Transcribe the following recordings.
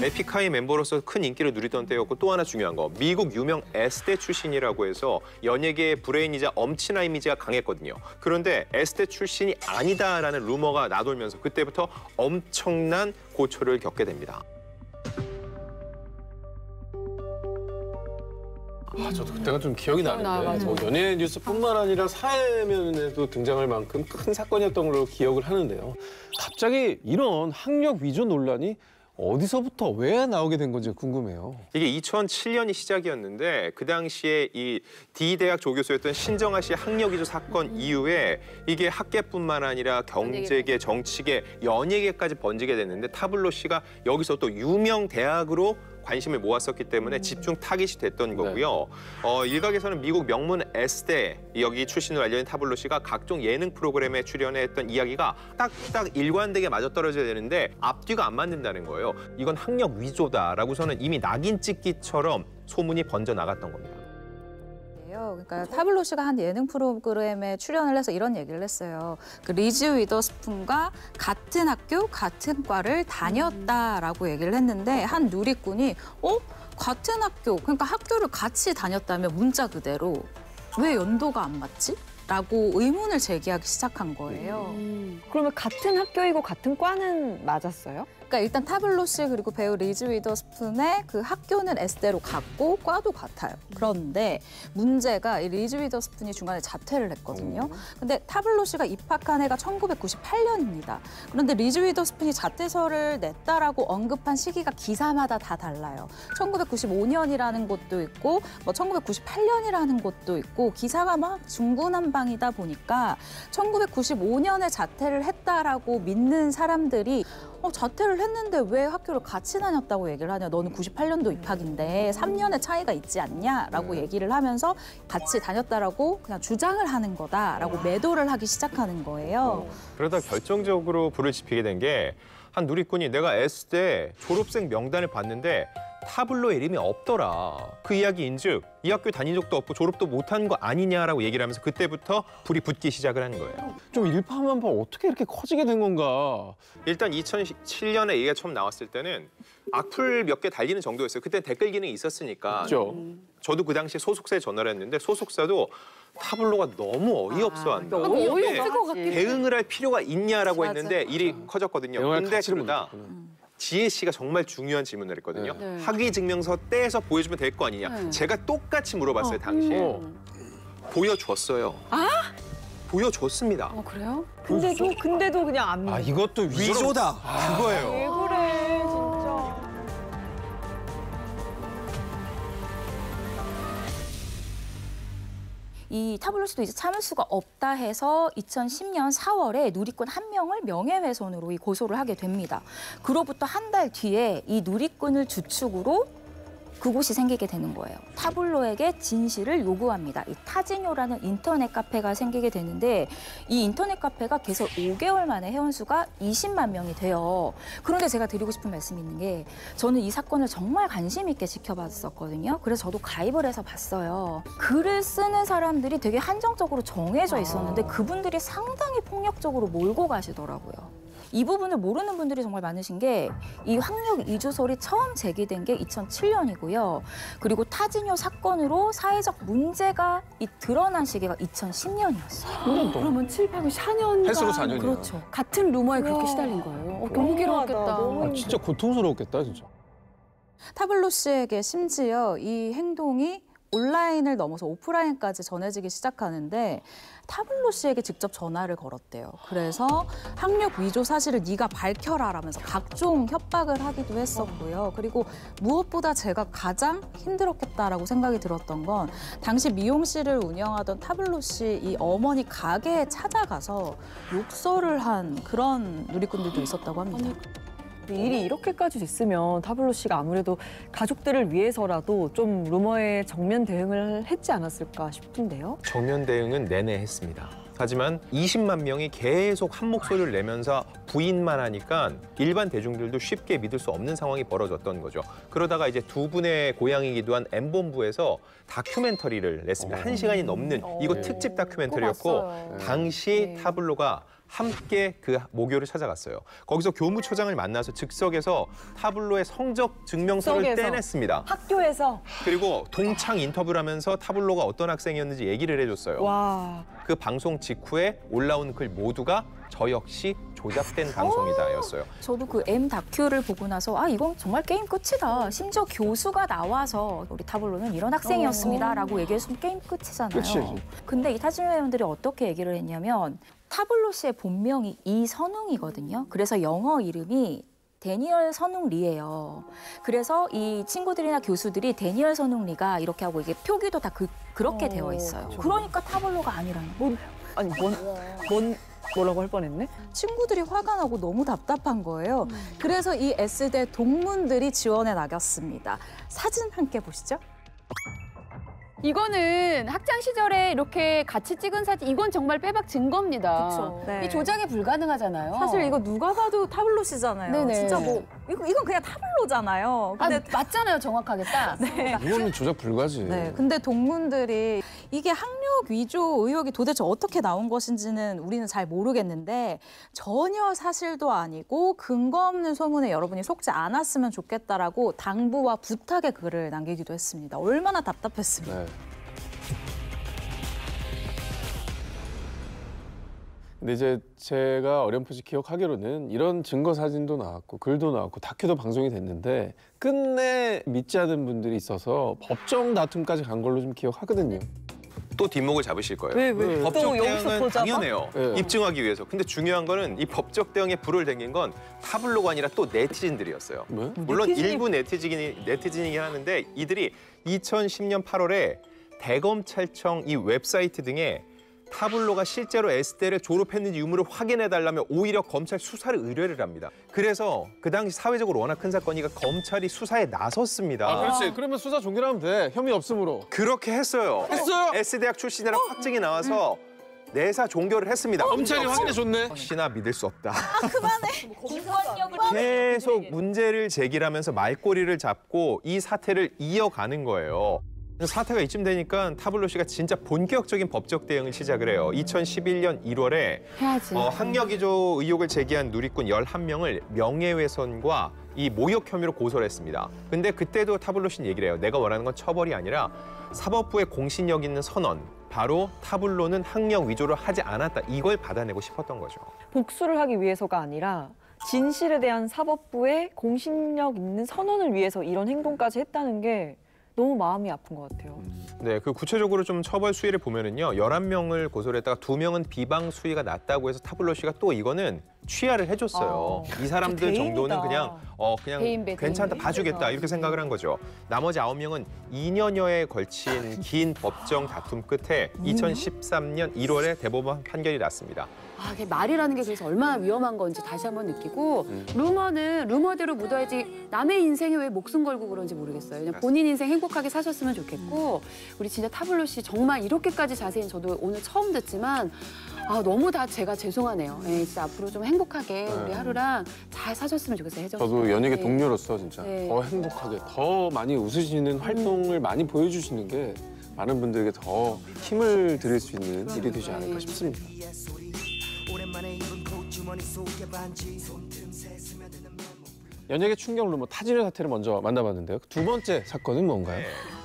에픽하이 멤버로서 큰 인기를 누리던 때였고 또 하나 중요한 거 미국 유명 S대 출신이라고 해서 연예계의 브레인이자 엄친아 이미지가 강했거든요. 그런데 S대 출신이 아니다라는 루머가 나돌면서 그때부터 엄청난 고초를 겪게 됩니다. 저도 그때가 좀 기억이 나는데 뭐 연예 뉴스뿐만 아니라 사회면에도 등장할 만큼 큰 사건이었던 걸로 기억을 하는데요. 갑자기 이런 학력 위조 논란이 어디서부터 왜 나오게 된 건지 궁금해요. 이게 2007년이 시작이었는데 그 당시에 이 D대학 조교수였던 신정아 씨 학력 위조 사건 이후에 이게 학계뿐만 아니라 경제계, 정치계, 연예계까지 번지게 됐는데 타블로 씨가 여기서 또 유명 대학으로 관심을 모았었기 때문에 집중 타깃이 됐던 거고요. 일각에서는 미국 명문 S대 여기 출신으로 알려진 타블로 씨가 각종 예능 프로그램에 출연했던 이야기가 딱딱 일관되게 맞아떨어져야 되는데 앞뒤가 안 맞는다는 거예요. 이건 학력 위조다라고서는 이미 낙인 찍기처럼 소문이 번져 나갔던 겁니다. 그러니까 타블로 씨가 한 예능 프로그램에 출연을 해서 이런 얘기를 했어요. 그 리즈 위더스푼과 같은 학교, 같은 과를 다녔다라고 얘기를 했는데 한 누리꾼이 같은 학교, 그러니까 학교를 같이 다녔다면 문자 그대로 왜 연도가 안 맞지? 라고 의문을 제기하기 시작한 거예요. 그러면 같은 학교이고 같은 과는 맞았어요? 그러니까 일단 타블로 씨 그리고 배우 리즈 위더스푼의 그 학교는 S대로 같고 과도 같아요. 그런데 문제가 이 리즈 위더스푼이 중간에 자퇴를 했거든요. 근데 타블로 씨가 입학한 해가 1998년입니다. 그런데 리즈 위더스푼이 자퇴서를 냈다라고 언급한 시기가 기사마다 다 달라요. 1995년이라는 곳도 있고 뭐 1998년이라는 곳도 있고 기사가 막 중구난방이다 보니까 1995년에 자퇴를 했다라고 믿는 사람들이 자퇴를 했는데 왜 학교를 같이 다녔다고 얘기를 하냐. 너는 98년도 입학인데 3년의 차이가 있지 않냐라고 얘기를 하면서 같이 다녔다라고 그냥 주장을 하는 거다라고 매도를 하기 시작하는 거예요. 그러다 결정적으로 불을 지피게 된 게 한 누리꾼이 내가 S대 졸업생 명단을 봤는데 타블로에 이름이 없더라. 그 이야기인즉 이 학교 다닌 적도 없고 졸업도 못한 거 아니냐라고 얘기를 하면서 그때부터 불이 붙기 시작을 한 거예요. 좀 일파만파 어떻게 이렇게 커지게 된 건가? 일단 2007년에 얘기가 처음 나왔을 때는 악플 몇 개 달리는 정도였어요. 그때 댓글 기능이 있었으니까. 그렇죠. 저도 그 당시에 소속사에 전화를 했는데 소속사도 타블로가 너무 어이없어한다. 어이없을 것 같긴 해. 대응을 할 필요가 있냐라고 했는데 일이 커졌거든요. 근데 그러다 지혜 씨가 정말 중요한 질문을 했거든요. 학위 증명서 떼서 보여주면 될 거 아니냐. 제가 똑같이 물어봤어요, 당시에. 보여줬어요. 보여줬습니다. 그래요? 근데도 그냥 안 믿어. 이것도 위조다. 그거예요. 왜 그래, 진짜. 이 타블로 씨도 이제 참을 수가 없다 해서 2010년 4월에 누리꾼 한 명을 명예훼손으로 고소를 하게 됩니다. 그로부터 한 달 뒤에 이 누리꾼을 주축으로 그곳이 생기게 되는 거예요. 타블로에게 진실을 요구합니다. 이 타지뇨라는 인터넷 카페가 생기게 되는데 이 인터넷 카페가 개설 5개월 만에 회원수가 20만 명이 돼요. 그런데 제가 드리고 싶은 말씀이 있는 게 저는 이 사건을 정말 관심 있게 지켜봤었거든요. 그래서 저도 가입을 해서 봤어요. 글을 쓰는 사람들이 되게 한정적으로 정해져 있었는데 그분들이 상당히 폭력적으로 몰고 가시더라고요. 이 부분을 모르는 분들이 정말 많으신 게 이 학력 위조설이 처음 제기된 게 2007년이고요. 그리고 타지뇨 사건으로 사회적 문제가 드러난 시기가 2010년이었어요. 그러면 7, 8, 4년간 횟수로 4년이요. 그렇죠. 같은 루머에 그렇게 시달린 거예요. 너무 괴로웠겠다. 진짜 고통스러웠겠다, 진짜. 타블로 씨에게 심지어 이 행동이 온라인을 넘어서 오프라인까지 전해지기 시작하는데 타블로 씨에게 직접 전화를 걸었대요. 그래서 학력 위조 사실을 네가 밝혀라라면서 각종 협박을 하기도 했었고요. 그리고 무엇보다 제가 가장 힘들었겠다라고 생각이 들었던 건 당시 미용실을 운영하던 타블로 씨 이 어머니 가게에 찾아가서 욕설을 한 그런 누리꾼들도 있었다고 합니다. 일이 이렇게까지 됐으면 타블로 씨가 아무래도 가족들을 위해서라도 좀 루머에 정면 대응을 했지 않았을까 싶은데요. 정면 대응은 내내 했습니다. 하지만 20만 명이 계속 한 목소리를 내면서 부인만 하니까 일반 대중들도 쉽게 믿을 수 없는 상황이 벌어졌던 거죠. 그러다가 이제 두 분의 고향이기도 한 M본부에서 다큐멘터리를 냈습니다. 1시간이 넘는 이거 특집 다큐멘터리였고 당시 타블로가 함께 그 모교를 찾아갔어요. 거기서 교무처장을 만나서 즉석에서 타블로의 성적 증명서를 즉석에서. 떼냈습니다. 학교에서. 그리고 동창 인터뷰를 하면서 타블로가 어떤 학생이었는지 얘기를 해줬어요. 와. 그 방송 직후에 올라온 글 모두가 저 역시 조작된 방송이다였어요. 저도 그 M 다큐를 보고 나서 아 이건 정말 게임 끝이다. 심지어 교수가 나와서 우리 타블로는 이런 학생이었습니다라고 얘기했으면 게임 끝이잖아요. 끝이지. 근데 이 타진 회원들이 어떻게 얘기를 했냐면 타블로 씨의 본명이 이선웅이거든요. 그래서 영어 이름이 데니얼 선웅 리예요. 그래서 이 친구들이나 교수들이 데니얼 선웅 리가 이렇게 하고 이게 표기도 다 그렇게 되어 있어요. 그러니까 타블로가 아니라는 거예요. 뭐라고 할 뻔했네? 친구들이 화가 나고 너무 답답한 거예요. 그래서 이 S대 동문들이 지원에 나갔습니다. 사진 함께 보시죠. 이거는 학창 시절에 이렇게 같이 찍은 사진, 이건 정말 빼박 증거입니다. 그쵸. 네. 이 조작이 불가능하잖아요. 사실 이거 누가 봐도 타블로시잖아요. 네네. 진짜 뭐 이건 그냥 타블로잖아요. 아, 근데 맞잖아요, 정확하게 딱. 네. 이거는 조작 불가지. 네, 근데 동문들이 이게 학력 위조 의혹이 도대체 어떻게 나온 것인지는 우리는 잘 모르겠는데 전혀 사실도 아니고 근거 없는 소문에 여러분이 속지 않았으면 좋겠다라고 당부와 부탁의 글을 남기기도 했습니다. 얼마나 답답했습니까? 네. 근데 이제 제가 어렴풋이 기억하기로는 이런 증거 사진도 나왔고 글도 나왔고 다큐도 방송이 됐는데 끝내 믿지 않은 분들이 있어서 법정 다툼까지 간 걸로 좀 기억하거든요. 또 뒷목을 잡으실 거예요. 왜? 법적 또 여기서 대응은 또 잡아? 당연해요. 네. 입증하기 위해서. 근데 중요한 거는 이 법적 대응에 불을 댕긴 건 타블로가 아니라 또 네티즌들이었어요. 왜? 물론 일부 네티즌이긴 하는데 이들이 2010년 8월에 대검찰청 이 웹사이트 등에 타블로가 실제로 S대를 졸업했는지 유무를 확인해달라며 오히려 검찰 수사를 의뢰를 합니다. 그래서 그 당시 사회적으로 워낙 큰 사건이니까 검찰이 수사에 나섰습니다. 아, 그렇지. 그러면 수사 종결하면 돼. 혐의 없음으로. 그렇게 했어요. 했어요? S대학 출신이라 확증이 나와서 내사 종결을 했습니다. 검찰이 확인해줬네. 혹시나 믿을 수 없다. 공권력을 계속 문제를 제기하면서 말꼬리를 잡고 이 사태를 이어가는 거예요. 사태가 이쯤 되니까 타블로 씨가 진짜 본격적인 법적 대응을 시작을 해요. 2011년 1월에 해야지. 학력 위조 의혹을 제기한 누리꾼 11명을 명예훼손과 이 모욕 혐의로 고소를 했습니다. 근데 그때도 타블로 씨는 얘기를 해요. 내가 원하는 건 처벌이 아니라 사법부의 공신력 있는 선언, 바로 타블로는 학력 위조를 하지 않았다. 이걸 받아내고 싶었던 거죠. 복수를 하기 위해서가 아니라 진실에 대한 사법부의 공신력 있는 선언을 위해서 이런 행동까지 했다는 게 너무 마음이 아픈 것 같아요. 네, 그 구체적으로 좀 처벌 수위를 보면은요, 11명을 고소를 했다가 2명은 비방 수위가 낮다고 해서 타블로 씨가 또 이거는 취하를 해줬어요. 이 사람들 대인이다. 정도는 그냥 대인배, 괜찮다, 대인배. 봐주겠다 이렇게 생각을 한 거죠. 나머지 9명은 2년여에 걸친 긴 법정 다툼 끝에 2013년 1월에 대법원 판결이 났습니다. 아, 이게 말이라는 게 그래서 얼마나 위험한 건지 다시 한번 느끼고 루머는 루머대로 묻어야지 남의 인생에 왜 목숨 걸고 그런지 모르겠어요. 그냥 본인 인생 행복하게 사셨으면 좋겠고 우리 진짜 타블로 씨 정말 이렇게까지 자세히 저도 오늘 처음 듣지만 아, 너무 다 제가 죄송하네요. 예, 진짜 앞으로 좀 행복하게 우리 하루랑 잘 사셨으면 좋겠어요. 혜정 씨. 저도 연예계 네. 동료로서 진짜 네. 더 행복하게, 더 많이 웃으시는 활동을 많이 보여주시는 게 많은 분들에게 더 힘을 드릴 수 있는 일이 되지 않을까 싶습니다. 연예계 충격 루머 타진의 사태를 먼저 만나봤는데요. 두 번째 사건은 뭔가요?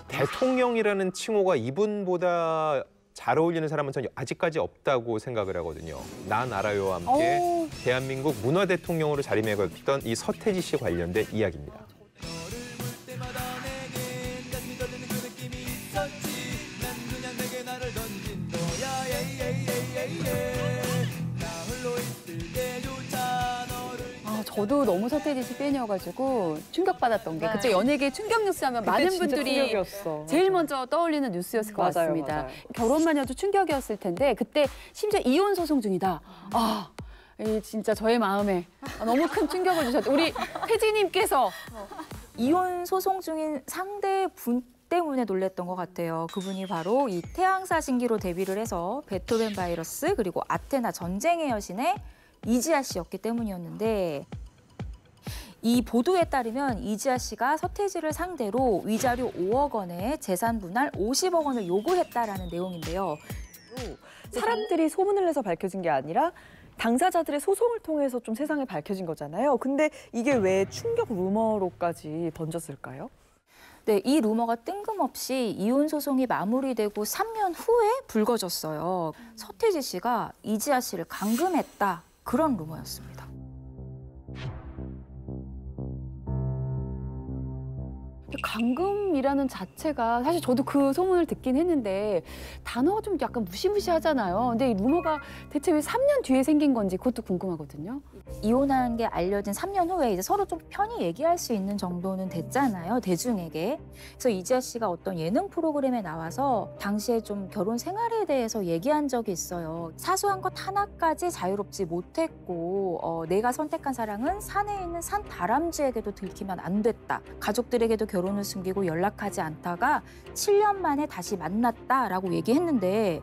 대통령이라는 칭호가 이분보다 잘 어울리는 사람은 전 아직까지 없다고 생각을 하거든요. 나 나라요와 함께 대한민국 문화 대통령으로 자리매겼던 이 서태지 씨 관련된 이야기입니다. 저도 너무 서태지 씨 팬이어가지고 충격받았던 게 그때 연예계 충격 뉴스 하면 많은 진짜 분들이 충격이었어. 제일 먼저 떠올리는 뉴스였을 것 맞아요, 같습니다. 맞아요. 결혼만 해도 충격이었을 텐데 그때 심지어 이혼 소송 중이다. 아, 이 진짜 저의 마음에 너무 큰 충격을 주셨죠. 우리 태지님께서 이혼 소송 중인 상대분 때문에 놀랬던 것 같아요. 그분이 바로 이 태양사 신기로 데뷔를 해서 베토벤 바이러스 그리고 아테나 전쟁의 여신의 이지아 씨였기 때문이었는데 이 보도에 따르면 이지아 씨가 서태지를 상대로 위자료 5억 원에 재산 분할 50억 원을 요구했다라는 내용인데요. 사람들이 소문을 내서 밝혀진 게 아니라 당사자들의 소송을 통해서 좀 세상에 밝혀진 거잖아요. 근데 이게 왜 충격 루머로까지 번졌을까요? 네, 이 루머가 뜬금없이 이혼 소송이 마무리되고 3년 후에 불거졌어요. 서태지 씨가 이지아 씨를 감금했다. 그런 루머였습니다. 감금이라는 자체가 사실 저도 그 소문을 듣긴 했는데 단어가 좀 약간 무시무시하잖아요. 근데 이 루머가 대체 왜 3년 뒤에 생긴 건지 그것도 궁금하거든요. 이혼한 게 알려진 3년 후에 이제 서로 좀 편히 얘기할 수 있는 정도는 됐잖아요, 대중에게. 그래서 이지아 씨가 어떤 예능 프로그램에 나와서 당시에 좀 결혼 생활에 대해서 얘기한 적이 있어요. 사소한 것 하나까지 자유롭지 못했고 내가 선택한 사랑은 산에 있는 산 다람쥐에게도 들키면 안 됐다. 가족들에게도 결혼을 숨기고 연락하지 않다가 7년 만에 다시 만났다라고 얘기했는데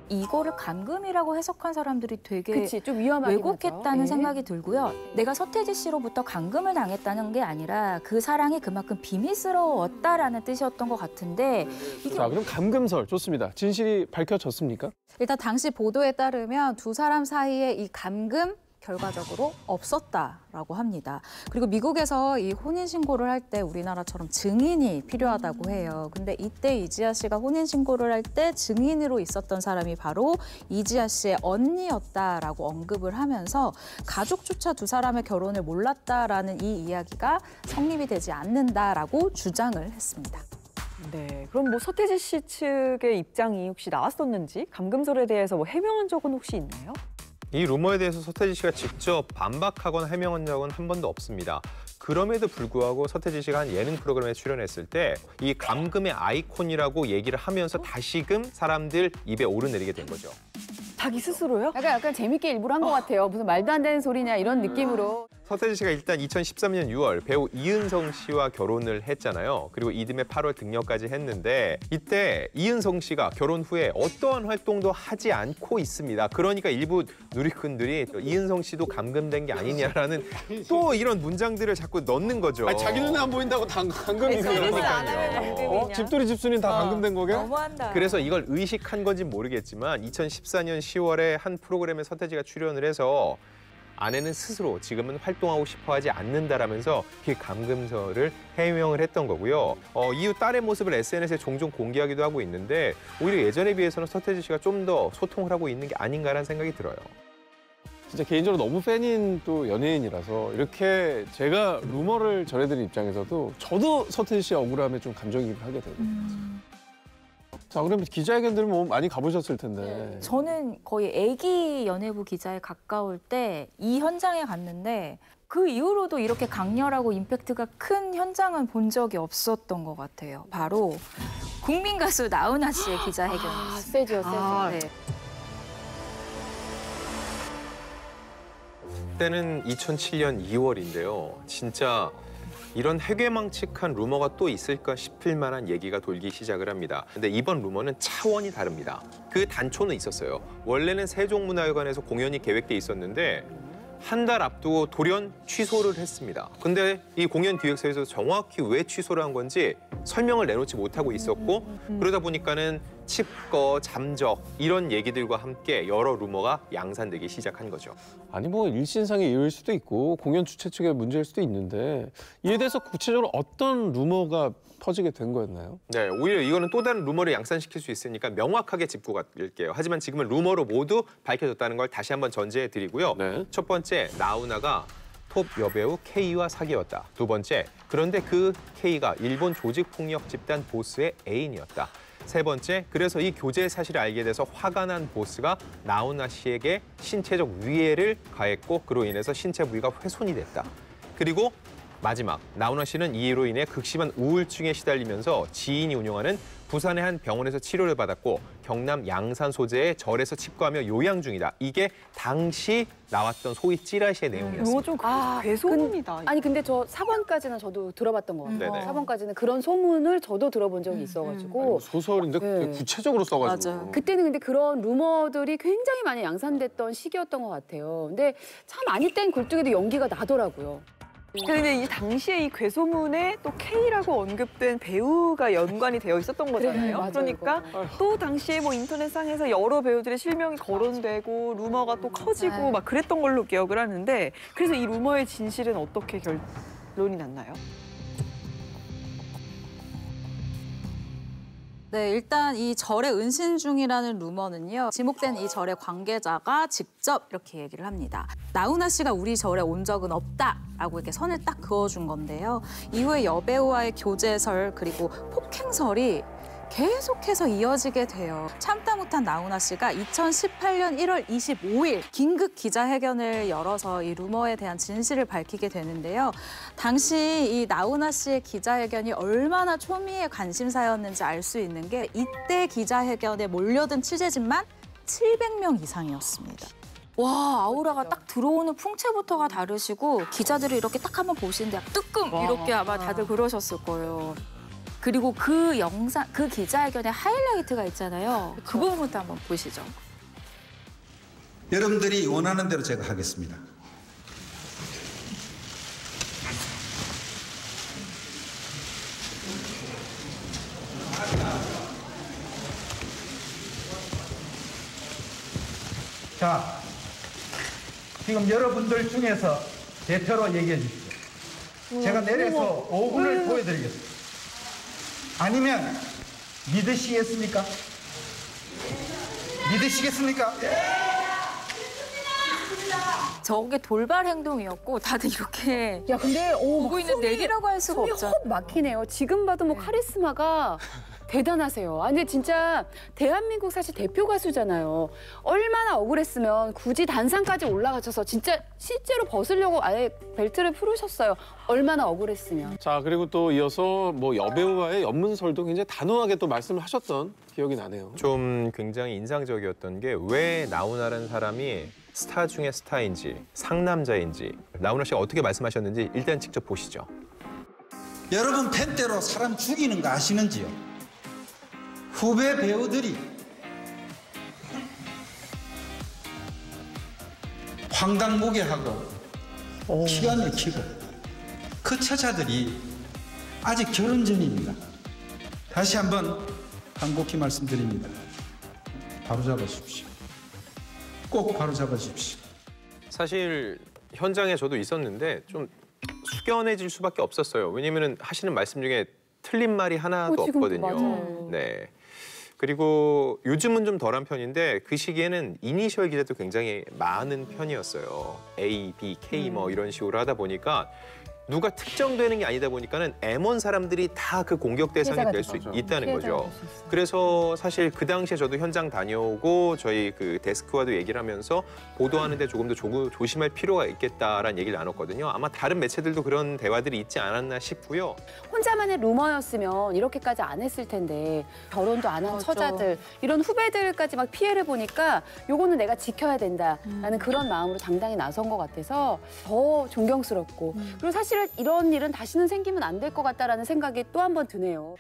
이거를 감금이라고 해석한 사람들이 되게 그치, 좀 위험하긴 왜곡했다는 하죠. 생각이 들고요. 내가 서태지 씨로부터 감금을 당했다는 게 아니라 그 사랑이 그만큼 비밀스러웠다라는 뜻이었던 것 같은데 이게 자, 그럼 감금설 좋습니다. 진실이 밝혀졌습니까? 일단 당시 보도에 따르면 두 사람 사이에 이 감금 결과적으로 없었다라고 합니다. 그리고 미국에서 이 혼인신고를 할 때 우리나라처럼 증인이 필요하다고 해요. 근데 이때 이지아 씨가 혼인신고를 할 때 증인으로 있었던 사람이 바로 이지아 씨의 언니였다라고 언급을 하면서 가족조차 두 사람의 결혼을 몰랐다라는 이 이야기가 성립이 되지 않는다라고 주장을 했습니다. 네, 그럼 뭐 서태지 씨 측의 입장이 혹시 나왔었는지 감금설에 대해서 뭐 해명한 적은 혹시 있나요? 이 루머에 대해서 서태지 씨가 직접 반박하거나 해명한 적은 한 번도 없습니다. 그럼에도 불구하고 서태지 씨가 한 예능 프로그램에 출연했을 때 이 감금의 아이콘이라고 얘기를 하면서 다시금 사람들 입에 오르내리게 된 거죠. 자기 스스로요? 약간 재밌게 일부러 한 것 같아요. 무슨 말도 안 되는 소리냐 이런 느낌으로. 서태지 씨가 일단 2013년 6월 배우 이은성 씨와 결혼을 했잖아요. 그리고 이듬해 8월 등려까지 했는데 이때 이은성 씨가 결혼 후에 어떠한 활동도 하지 않고 있습니다. 그러니까 일부 누리꾼들이 이은성 씨도 감금된 게 아니냐라는 또 이런 문장들을 자꾸 넣는 거죠. 아니, 자기 눈에 안 보인다고 감금이 그러니까요. 집돌이 집순이 다 감금된 거게? 너무한다. 그래서 이걸 의식한 건지 모르겠지만 2014년 10월에 한 프로그램에 서태지가 출연을 해서 아내는 스스로 지금은 활동하고 싶어 하지 않는다라면서 그 감금설을 해명을 했던 거고요. 이후 딸의 모습을 SNS에 종종 공개하기도 하고 있는데 오히려 예전에 비해서는 서태지 씨가 좀 더 소통을 하고 있는 게 아닌가라는 생각이 들어요. 진짜 개인적으로 너무 팬인 또 연예인이라서 이렇게 제가 루머를 전해드린 입장에서도 저도 서태지 씨의 억울함에 좀 감정이입을 하게 되거든요. 자, 그럼 기자회견들 뭐 많이 가보셨을 텐데. 저는 거의 애기 연예부 기자에 가까울 때 이 현장에 갔는데 그 이후로도 이렇게 강렬하고 임팩트가 큰 현장은 본 적이 없었던 것 같아요. 바로 국민 가수 나훈아 씨의 기자회견이었습니다. 세죠, 세죠. 네. 그때는 2007년 2월인데요. 진짜 이런 해괴망측한 루머가 또 있을까 싶을 만한 얘기가 돌기 시작을 합니다. 근데 이번 루머는 차원이 다릅니다. 그 단초는 있었어요. 원래는 세종문화회관에서 공연이 계획돼 있었는데 한 달 앞두고 돌연 취소를 했습니다. 근데 이 공연 기획사에서 정확히 왜 취소를 한 건지 설명을 내놓지 못하고 있었고 그러다 보니까는 칩거, 잠적 이런 얘기들과 함께 여러 루머가 양산되기 시작한 거죠. 아니 뭐 일신상의 이유일 수도 있고 공연 주최 측의 문제일 수도 있는데 이에 대해서 구체적으로 어떤 루머가 퍼지게 된 거였나요? 네, 오히려 이거는 또 다른 루머를 양산시킬 수 있으니까 명확하게 짚고 갈게요. 하지만 지금은 루머로 모두 밝혀졌다는 걸 다시 한번 전제해 드리고요. 네. 첫 번째, 나훈아가 톱 여배우 K와 사귀었다. 두 번째, 그런데 그 K가 일본 조직폭력 집단 보스의 애인이었다. 세 번째, 그래서 이 교제 사실을 알게 돼서 화가 난 보스가 나훈아 씨에게 신체적 위해를 가했고 그로 인해서 신체 부위가 훼손이 됐다. 그리고 마지막, 나훈아 씨는 이로 인해 극심한 우울증에 시달리면서 지인이 운영하는 부산의 한 병원에서 치료를 받았고 경남 양산 소재의 절에서 칩거하며 요양 중이다. 이게 당시 나왔던 소위 찌라시의 내용이었습니다. 이거 좀 괴소문이다. 아니 근데 저 4번까지는 저도 들어봤던 것 같아요. 네네. 4번까지는 그런 소문을 저도 들어본 적이 있어가지고 소설인데 네. 구체적으로 써가지고. 맞아요. 그때는 근데 그런 루머들이 굉장히 많이 양산됐던 시기였던 것 같아요. 근데 참 아니 땐 굴뚝에도 연기가 나더라고요. 근데 이 당시에 이 괴소문에 또 K라고 언급된 배우가 연관이 되어 있었던 거잖아요. 맞아요, 그러니까 이거. 또 당시에 뭐 인터넷상에서 여러 배우들의 실명이 거론되고 루머가 또 커지고 네. 막 그랬던 걸로 기억을 하는데 그래서 이 루머의 진실은 어떻게 결론이 났나요? 네, 일단 이 절에 은신 중이라는 루머는요. 지목된 이 절의 관계자가 직접 이렇게 얘기를 합니다. 나훈아 씨가 우리 절에 온 적은 없다라고 이렇게 선을 딱 그어준 건데요. 이후에 여배우와의 교제설 그리고 폭행설이 계속해서 이어지게 돼요. 참다 못한 나훈아 씨가 2018년 1월 25일 긴급 기자회견을 열어서 이 루머에 대한 진실을 밝히게 되는데요. 당시 이 나훈아 씨의 기자회견이 얼마나 초미의 관심사였는지 알 수 있는 게 이때 기자회견에 몰려든 취재진만 700명 이상이었습니다. 와, 아우라가 딱 들어오는 풍채부터가 다르시고 기자들이 이렇게 딱 한번 보시는데 뜨끔 이렇게 아마 다들 그러셨을 거예요. 그리고 그 영상, 그 기자회견의 하이라이트가 있잖아요. 그 부분부터 한번 보시죠. 여러분들이 원하는 대로 제가 하겠습니다. 자, 지금 여러분들 중에서 대표로 얘기해 주십시오. 제가 내려서 5분을 보여드리겠습니다. 아니면 믿으시겠습니까? 믿으시겠습니까? 저게 돌발 행동이었고 다들 이렇게 야, 근데 보고 있는 내기라고 할 수가 없잖아요. 헉 막히네요. 지금 봐도 뭐 카리스마가 대단하세요. 아니 근데 진짜 대한민국 사실 대표 가수잖아요. 얼마나 억울했으면 굳이 단상까지 올라가셔서 진짜 실제로 벗으려고 아예 벨트를 풀으셨어요. 얼마나 억울했으면. 자, 그리고 또 이어서 뭐 여배우와의 연문설도 굉장히 단호하게 또 말씀을 하셨던 기억이 나네요. 좀 굉장히 인상적이었던 게 왜 나훈아라는 사람이 스타 중에 스타인지 상남자인지 나훈아 씨가 어떻게 말씀하셨는지 일단 직접 보시죠. 여러분 펜대로 사람 죽이는 거 아시는지요? 후배 배우들이 황당무계하고 기가 막히고 그 처자들이 아직 결혼 전입니다. 다시 한번 간곡히 말씀드립니다. 바로잡아주십시오. 꼭 바로잡아주십시오. 사실 현장에 저도 있었는데 좀 숙연해질 수밖에 없었어요. 왜냐면은 하시는 말씀 중에 틀린 말이 하나도 지금도 없거든요. 맞아요. 네. 그리고 요즘은 좀 덜한 편인데 그 시기에는 이니셜 기자도 굉장히 많은 편이었어요. A, B, K 뭐 이런 식으로 하다 보니까 누가 특정되는 게 아니다 보니까는 M1 사람들이 다 그 공격 대상이 될 수 있다는 거죠. 그래서 사실 그 당시에 저도 현장 다녀오고 저희 그 데스크와도 얘기를 하면서 보도하는데 조금 더 조심할 필요가 있겠다라는 얘기를 나눴거든요. 아마 다른 매체들도 그런 대화들이 있지 않았나 싶고요. 혼자만의 루머였으면 이렇게까지 안 했을 텐데 결혼도 안 한 처자들 이런 후배들까지 막 피해를 보니까 요거는 내가 지켜야 된다라는 그런 마음으로 당당히 나선 것 같아서 더 존경스럽고 그리고 사실은 이런 일은 다시는 생기면 안 될 것 같다라는 생각이 또 한 번 드네요.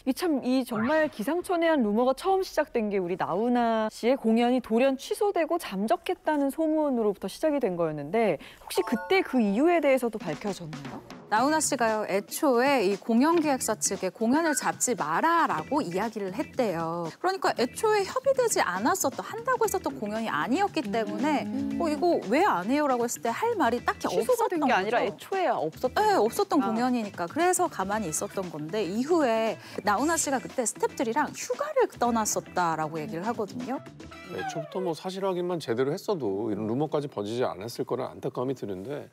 이 정말 기상천외한 루머가 처음 시작된 게 우리 나훈아 씨의 공연이 돌연 취소되고 잠적했다는 소문으로부터 시작이 된 거였는데 혹시 그때 그 이유에 대해서도 밝혀졌나요? 나훈아 씨가요, 애초에 이 공연기획사 측에 공연을 잡지 마라라고 이야기를 했대요. 그러니까 애초에 협의되지 않았었던, 한다고 했었던 공연이 아니었기 때문에 이거 왜 안 해요라고 했을 때 할 말이 딱히 취소가 없었던 된 거죠. 게 아니라 애초에 없었던 네, 없었던 아. 공연이니까. 그래서 가만히 있었던 건데 이후에 나훈아 씨가 그때 스태프들이랑 휴가를 떠났었다라고 얘기를 하거든요. 애초부터 뭐 사실 확인만 제대로 했어도 이런 루머까지 번지지 않았을 거란 안타까움이 드는데